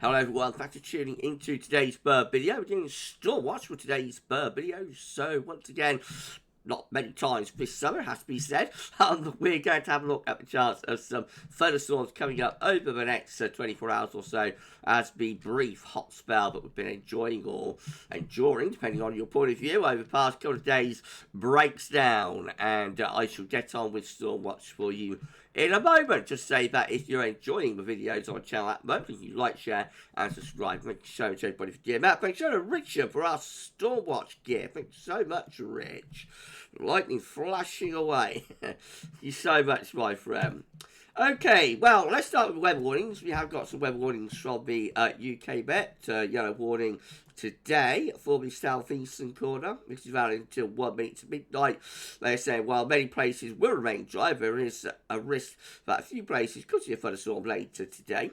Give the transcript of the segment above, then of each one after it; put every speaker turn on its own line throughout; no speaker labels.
Hello everyone, thanks for tuning into today's bird video. We're doing a storm watch for today's bird video. So once again, not many times this summer, it has to be said, we're going to have a look at the chance of some thunderstorms coming up over the next 24 hours or so, as the brief hot spell that we've been enjoying or enduring, depending on your point of view, over the past couple of days breaks down. And I shall get on with storm watch for you in a moment. Just say that if you're enjoying the videos on the channel at the moment, please you like, share and subscribe. Thank you so much everybody for doing that. Thanks so much Richard for our storm watch gear. Thanks so much, Rich. Lightning flashing away. Thank you so much, my friend. Okay, well, let's start with weather warnings. We have got some weather warnings from the UK Met. Yellow warning today for the southeastern corner. This is valid until 1 minute to midnight. They're saying while many places will remain dry, there is a risk that a few places could see a thunderstorm later today.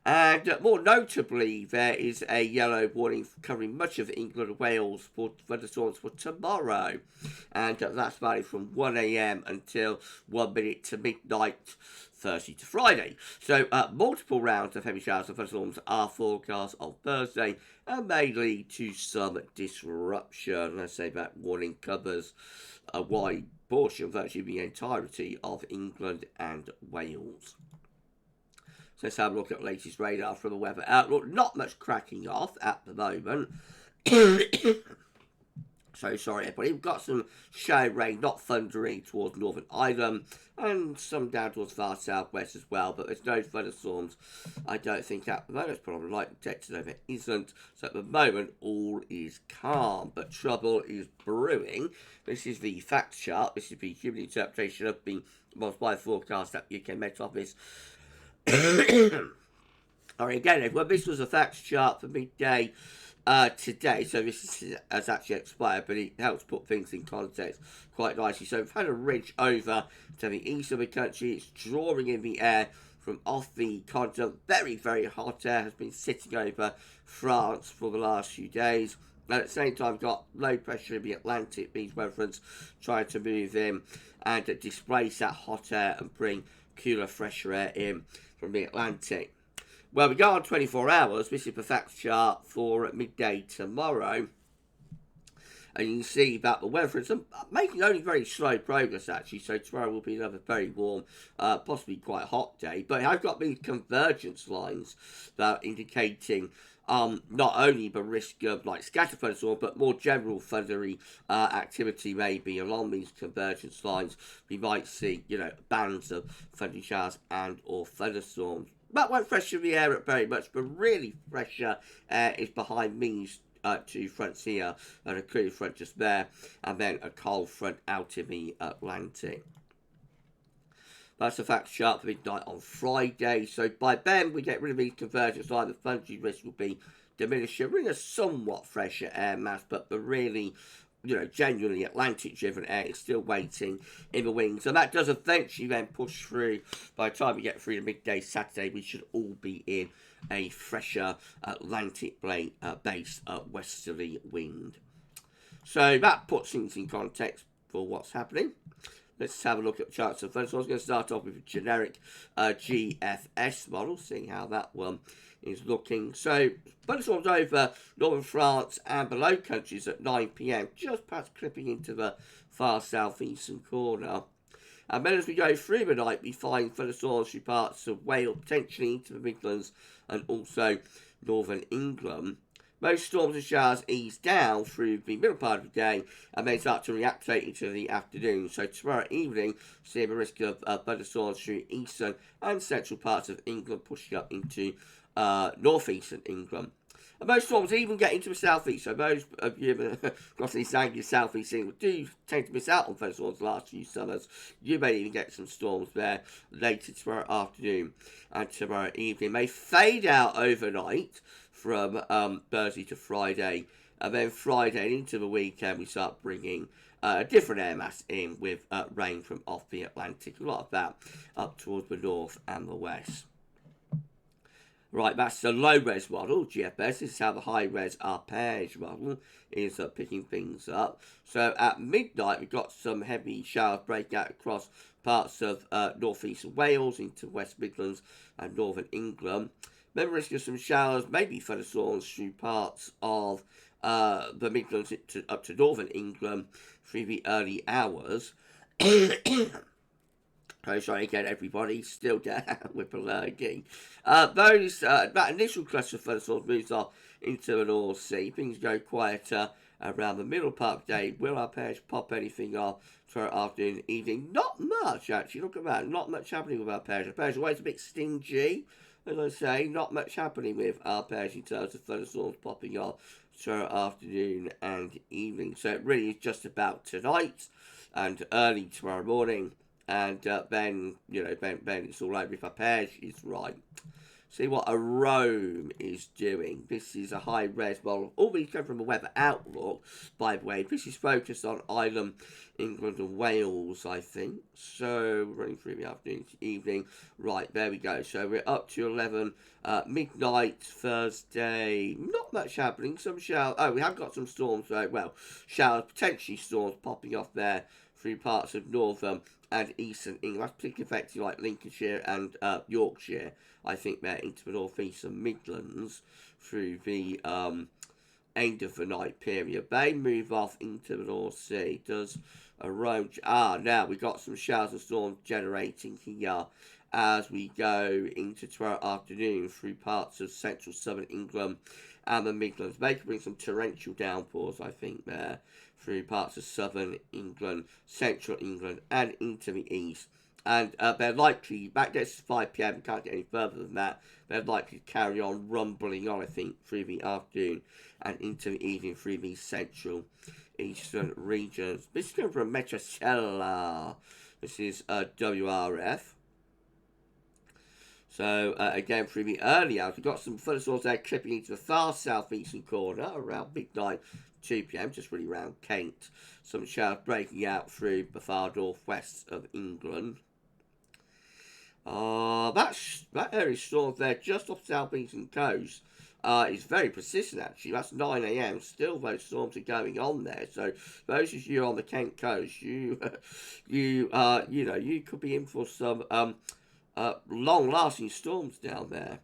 And more notably, there is a yellow warning covering much of England and Wales for thunderstorms for tomorrow. And that's valid from 1 AM until 1 minute to midnight, Thursday to Friday. So multiple rounds of heavy showers and thunderstorms are forecast on Thursday and may lead to some disruption. Let's say that warning covers a wide portion, virtually the entirety of England and Wales. So let's have a look at the latest radar from the weather outlook. Not much cracking off at the moment. So sorry everybody, we've got some shower rain, not thundering towards Northern Ireland, and some down towards far southwest as well, but there's no thunderstorms, I don't think, at the moment. It's probably light detected over isn't, so at the moment all is calm, but trouble is brewing. This is the fact chart, this is the human interpretation of the modified forecast at the UK Met Office. Alright, again everyone, this was a facts chart for midday today, so this has actually expired, but it helps put things in context quite nicely. So we've had a ridge over to the east of the country. It's drawing in the air from off the continent. Very, very hot air has been sitting over France for the last few days. And at the same time, got low pressure in the Atlantic. These weather fronts trying to move in and displace that hot air and bring cooler, fresher air in from the Atlantic. Well, we go on 24 hours. This is the facts chart for midday tomorrow. And you can see that the weather fronts are making only very slow progress, actually. So tomorrow will be another very warm, possibly quite hot day. But I've got these convergence lines that are indicating not only the risk of like scatter thunderstorms, but more general thundery activity maybe along these convergence lines. We might see, bands of thundery showers and or thunderstorms. That won't freshen the air up very much, but really fresher air is behind these two fronts here, and a cool front just there, and then a cold front out in the Atlantic. That's a fact chart for midnight on Friday. So by then we get rid of these convergence lines, the thundery risk will be diminished. We're in a somewhat fresher air mass, but the really, genuinely Atlantic-driven air is still waiting in the wings. And that does eventually then push through. By the time we get through to midday Saturday, we should all be in a fresher Atlantic-based westerly wind. So that puts things in context for what's happening. Let's have a look at the charts. So first, I was going to start off with a generic GFS model, seeing how that one is looking. So thunderstorms over northern France and the Low Countries at 9 PM, just past clipping into the far southeastern corner. And then as we go through the night, we find thunderstorms through parts of Wales, potentially into the Midlands and also northern England. Most storms and showers ease down through the middle part of the day and then start to reactivate into the afternoon. So tomorrow evening, seeing the risk of thunderstorms through eastern and central parts of England, pushing up into northeastern England. And most storms even get into the southeast. So those of you across the East Anglia, southeast England do tend to miss out on thunderstorms the last few summers. You may even get some storms there later tomorrow afternoon and tomorrow evening. They fade out overnight from Thursday to Friday, and then Friday and into the weekend we start bringing a different air mass in with rain from off the Atlantic. A lot of that up towards the north and the west. Right, that's the low-res model, GFS. This is how the high-res arpège model is picking things up. So at midnight, we've got some heavy showers break out across parts of northeast Wales into West Midlands and northern England. Then risk of some showers, maybe thunderstorms through parts of the Midlands up to northern England through the early hours. Oh, sorry again, everybody. Still down with allergy. That initial cluster of thunderstorms moves off into the North Sea. Things go quieter around the middle part of the day. Will our pairs pop anything off for afternoon, evening? Not much, actually. Look at that. Not much happening with our pairs. Our pairs are always a bit stingy. As I say, not much happening with our pairs in terms of thunderstorms popping off for afternoon and evening. So it really is just about tonight and early tomorrow morning. And then, then it's all over if our pairs is right. See what Arome is doing. This is a high-res model. All these come from a weather outlook, by the way. This is focused on Ireland, England and Wales, I think. So, running through the afternoon to evening. Right, there we go. So, we're up to 11 midnight, Thursday. Not much happening. Some showers. Oh, we have got some storms, though. Well, showers, potentially storms popping off there through parts of northern and eastern England. That's particularly affecting like Lincolnshire and Yorkshire. I think they're into the northeastern Midlands through the end of the night period. They move off into the North Sea. Does Arome... now we've got some showers and storms generating here as we go into tomorrow afternoon through parts of central southern England and the Midlands. They can bring some torrential downpours, I think, there through parts of southern England, central England, and into the east. And they're likely, back there to 5 p.m, can't get any further than that, they're likely to carry on rumbling on, I think, through the afternoon and into the evening through the central eastern regions. This is coming from Meteorological. This is WRF. So, again, through the early hours, we've got some thunderstorms there clipping into the far southeastern corner around midnight, 2 p.m, just really around Kent. Some showers breaking out through the far northwest of England. That area of storms there just off the southeastern coast is very persistent, actually. That's 9 a.m. Still, those storms are going on there. So, those of you on the Kent coast, you could be in for some long-lasting storms down there.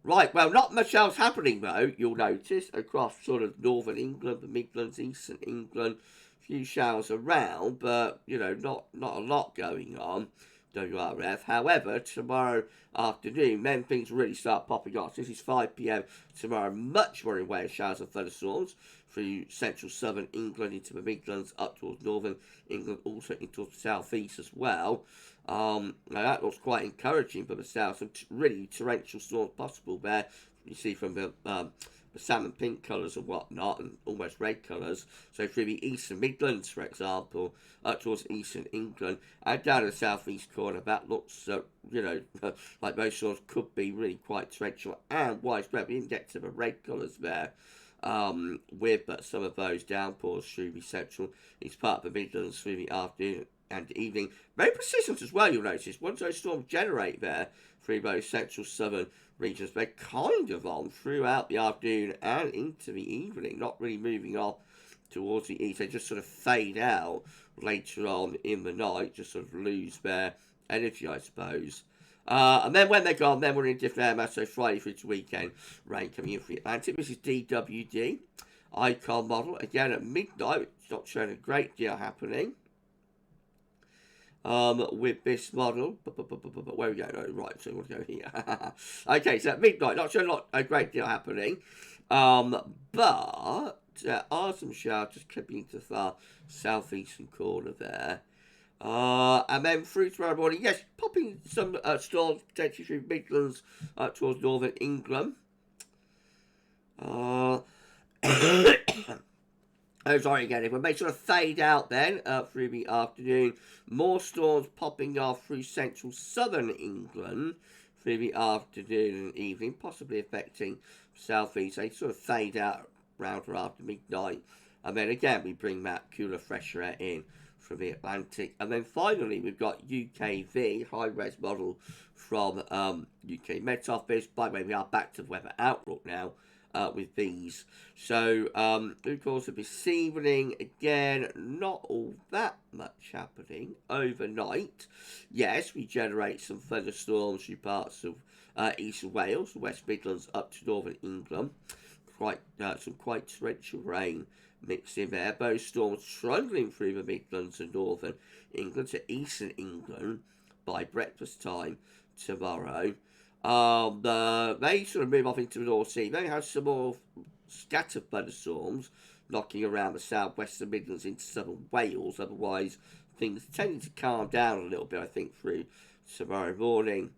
Right, well, not much else happening, though, you'll notice, across sort of northern England, the Midlands, eastern England. A few showers around, but, not a lot going on, WRF. However, tomorrow afternoon, then things really start popping off. This is 5 p.m. tomorrow, much more in way of showers and thunderstorms through central southern England into the Midlands, up towards northern England, also into the southeast as well. Now that looks quite encouraging for the south. Some really torrential storms possible there. You see from the salmon pink colours and whatnot, and almost red colours. So through the eastern Midlands, for example, up towards eastern England, and down in the southeast corner, that looks, like those storms could be really quite torrential and widespread. We didn't get to the red colours there. With some of those downpours through the central east part of the Midlands through the afternoon and evening. Very persistent as well, you'll notice. Once those storms generate there through those central southern regions, they're kind of on throughout the afternoon and into the evening, not really moving off towards the east. They just sort of fade out later on in the night, just sort of lose their energy, I suppose. And then when they're gone, then we're in different air mass, so Friday through to weekend, rain coming in from the Atlantic. This is DWD ICON model. Again, at midnight, it's not showing a great deal happening with this model. But where are we going? Oh, right, so we want to go here. Okay, so at midnight, not showing a great deal happening. But there are some showers just clipping into the far southeastern corner there. And then through tomorrow morning, yes, popping some storms potentially through Midlands towards northern England. Oh, sorry again. If we may sort of fade out then through the afternoon, more storms popping off through central southern England through the afternoon and evening, possibly affecting southeast. They sort of fade out around or after midnight, and then again we bring that cooler, fresher air in from the Atlantic. And then finally we've got UKV high-res model from UK Met Office. By the way, we are back to the weather outlook now with these. So of course this evening, again, not all that much happening overnight. Yes, we generate some thunderstorms through parts of eastern Wales, West Midlands up to northern England. Some quite torrential rain mixed in there. Both storms trundling through the Midlands and northern England to eastern England by breakfast time tomorrow. They sort of move off into the North Sea. They have some more scattered thunderstorms knocking around the southwestern Midlands into southern Wales. Otherwise, things tending to calm down a little bit, I think, through tomorrow morning.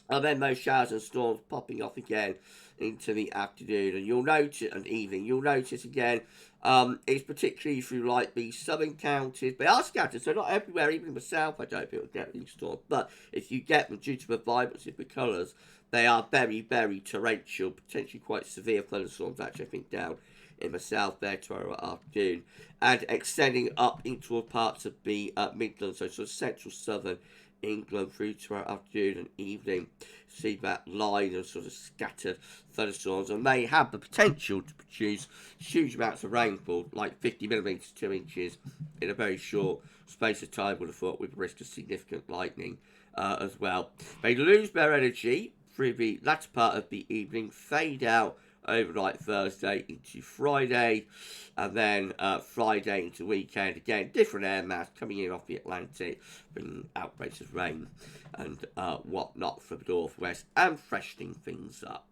And then those showers and storms popping off again into the afternoon and evening. You'll notice again, it's particularly through like the southern counties. They are scattered, so not everywhere, even in the south, I don't think we'll get these storms. But if you get them due to the vibrancy of the colours, they are very, very torrential, potentially quite severe thunderstorms, actually, I think, down in the south there tomorrow afternoon. And extending up into parts of the Midlands, so sort of central southern England through tomorrow afternoon and evening. See that line of sort of scattered thunderstorms, and they have the potential to produce huge amounts of rainfall, like 50 millimetres, 2 inches, in a very short space of time, would have thought, with the risk of significant lightning as well. They lose their energy through the latter part of the evening, fade out overnight Thursday into Friday, and then Friday into weekend. Again, different air mass coming in off the Atlantic, bringing outbreaks of rain and whatnot from the northwest and freshening things up.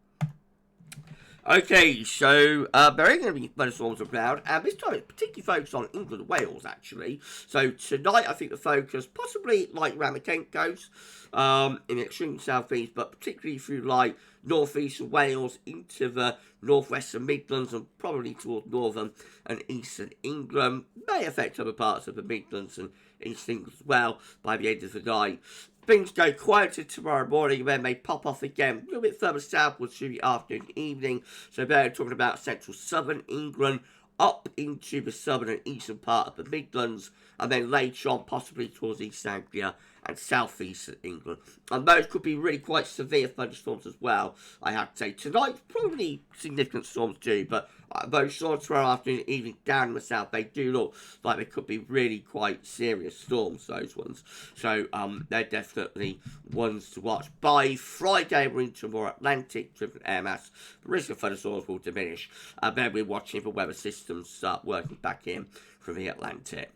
Okay, so there are going to be thunderstorms around, and this time it's particularly focused on England and Wales, actually. So tonight, I think the focus, possibly like around the Kent coast, in the extreme southeast, but particularly through like northeastern Wales into the northwestern Midlands and probably towards northern and eastern England. May affect other parts of the Midlands and East England as well by the end of the night. Things go quieter tomorrow morning, and then they pop off again a little bit further southwards through the afternoon and evening. So they're talking about central southern England, up into the southern and eastern part of the Midlands, and then later on possibly towards East Anglia and southeastern England. And those could be really quite severe thunderstorms as well, I have to say. Tonight, probably significant storms too, but those storms tomorrow afternoon and evening down in the south, they do look like they could be really quite serious storms, those ones. So they're definitely ones to watch. By Friday, we're into more Atlantic-driven air mass. The risk of thunderstorms will diminish. And then we're watching for weather systems start working back in from the Atlantic.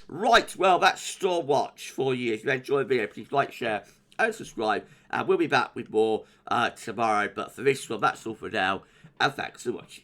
Right, well, that's Storm Watch for you. If you enjoyed the video, please like, share, and subscribe. And we'll be back with more tomorrow. But for this one, that's all for now. And thanks for watching.